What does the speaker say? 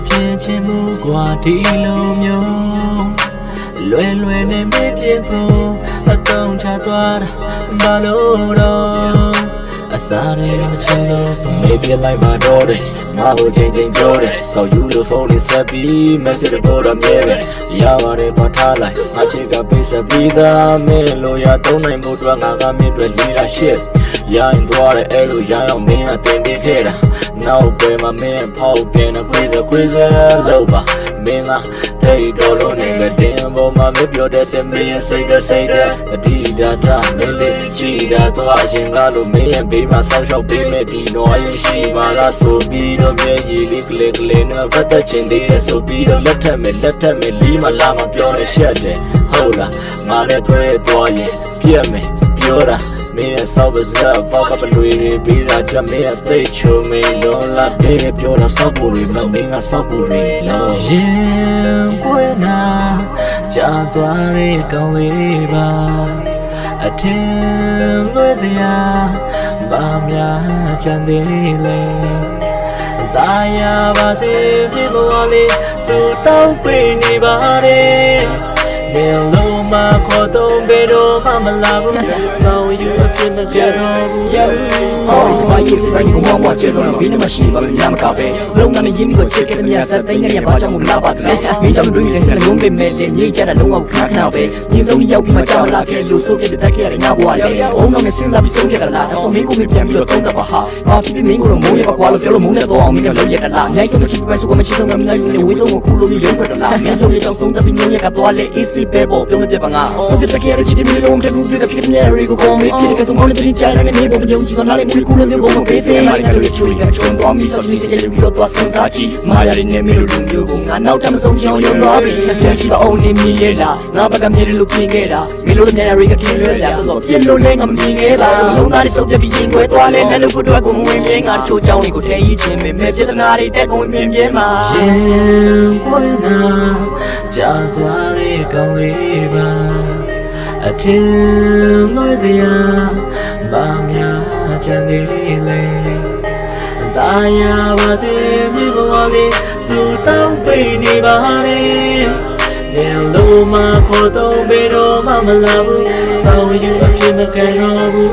偏见目光地路မျိုးလွယ်လွယ်နဲ့မေ့ပြဖို့အတုံးချသွားတာဘာလို့တော့အစားရမချင်လို့မေ့ပြလိုက်မှတော့တယ်ငါ့ကိုချိန်ချိန်ပြောတယ်ဆောက်ယူလို့ဖုန်းလေးဆက်ပြီး message ပေါ်တော့မြဲပဲရပါတယ်ပေါ်ထားလိုက်ငါချစ်ကပေးဆက်ပြီးသားမင်းလို့ရသုံးနိုင်မှုတော့ငါကမင်းတွေလေးလာရှစ်ရရင်သွားတယ်အဲ့လိုရအောင်မင်းကတင်ပေးခဲ့တာနောက်ပဲမှာမင်းဖောက်ပြန်တဲ့ crazy လို့ပါမင်းကတိတ်တော်လုံးနေပဲတင်ပေါ်မှာမပြောတဲ့တမင်းစိတ်တဲ့တတိဒါတာမင်းလေးကြည်တာသွားရင်ကားလို့မင်းရဲ့ဘေးမှာဆောက်ရှောက်ပေးမဲ့ဒီတော့ရရှိပါလားဆိုပြီးတော့မျက်ရည်လေးကလေးနဲ့ပတ်သက်ချင်သေးတယ်ဆိုပြီးတော့လက်ထက်မဲ့လီးမလာမပြောနဲ့ရှက်တယ်ဟုတ်လားငါလည်းတွေ့သွားရင်ပြက်မယ်ပြောတာမင်းရဲ့ဆောက်ပါစပေါက်ကပလွေတွေပြီးတာကြမင်းရဲ့သိချုံမင်းလုံးလာတဲ့ပြောတာဆောက်ဖို့တွေမမင်းကဆောက်ဖို့တွေလုံးရင်ကွယ်နာကြာသွားတဲ့ကောင်းလေးပါအထင်လွယ်စရာဘာများချမ်းသေးလဲတာယာပါစေပြေဘဝလေးစူတောင်းပေးနေပါတယ်နေလုံးမခေါ်တော့ဘယ်တော့မှမလာဘူးဆောင်းယူအဖြစ်မကြတော့ဘူးဘာကြီးစပိုင်းကိုမကျတော့ဘယ်နဲ့မှရှိပါမလားမကပဲလုံးကနေရင်းပြီးတော့ချစ်ခဲ့တဲ့မြတ်သက်သိနေရပါကြောင့်မလားပါတည်းမင်းကြောင့်တွေးနေတဲ့စကားလုံးပေးမဲ့တဲ့မြေကြတဲ့လုံးဝခါခဏပဲညင်းစုံရောက်ပြီးမှကြောက်လာခဲ့လို့ဆိုပြတဲ့တက်ခဲ့ရတဲ့ငါဘဝလေးအုံတော့နဲ့စဉ်းစားပြီးဆုံးရတာလားဆိုမင်းကိုမပြန်ပြီးတော့တုံးတပါဟာဘာဖြစ်မင်းကိုတော့မိုးရပါကွာလို့ပြောလို့မိုးနဲ့တော့အောင်မင်းကလုံးရတာလားနိုင်ဆုံးချစ်ပဲဆိုကမရှိတော့ငါမနိုင်ဘူးဝေးတော့ခုလို့ရုံးထွက်တာလားမင်းတို့ရဲ့ကြောင့်ဆုံးတဲ့ပြင်းရကတော့လေ easy ပဲပေါ့ပြောမပြပါငါဆိုပြတဲ့ခဲ့ရတဲ့ချစ်တဲ့မျိုးလုံးတဲ့ဘူးတဲ့ဖြစ်နေရီကိုကောင်းမေးဖြစ်တဲ့ကတော့တဲ့ချိုင်နဲ့နေပေါ်ပြုံးချင်တော့လေမူကူလို့မျိုးကိုပေးတယ်မိုင်းတို့ချူရချုံတော့မီဆိုစစ်တဲ့လူတို့သွားစဉ်းစားကြည့်မာရတဲ့နေမျိုးလူမျိုးကိုငါနောက်တမဆုံးချင်အောင်ရုံသွားပြီပြန်ရှိပါအောင်နေမြည်ရတာငါဘက်ကမြည်တယ်လို့ပြင်ခဲ့တာမင်းတို့တဲ့ရီကပြင်လွဲတာဆိုတော့ပြင်လို့လည်းငါမမြင်ခဲ့ပါလုံးသားတွေစုပ်ပြပြီးရင်ခွဲသွားလဲလက်လို့ကိုတော့ကိုမဝင်ပြင်းငါချိုးချောင်းတွေကိုထဲရေးခြင်းပဲမဲ့ပြဿနာတွေတက်ကုန်ပြင်းပြင်းမှာရင်ပွင့်နာကြာသွားတဲ့ကောင်းလေးပါအထင်လွယ်စရာဘာများချမ်းသေးလဲတာယာပါစေမြေဘဝလေးစူတောင်းပေးနေပါတယ်နေလုံးမခေါ်တော့ဘယ်တော့မှမလာဘူးဆောင်းယူအဖြစ်မကန်တော့ဘူး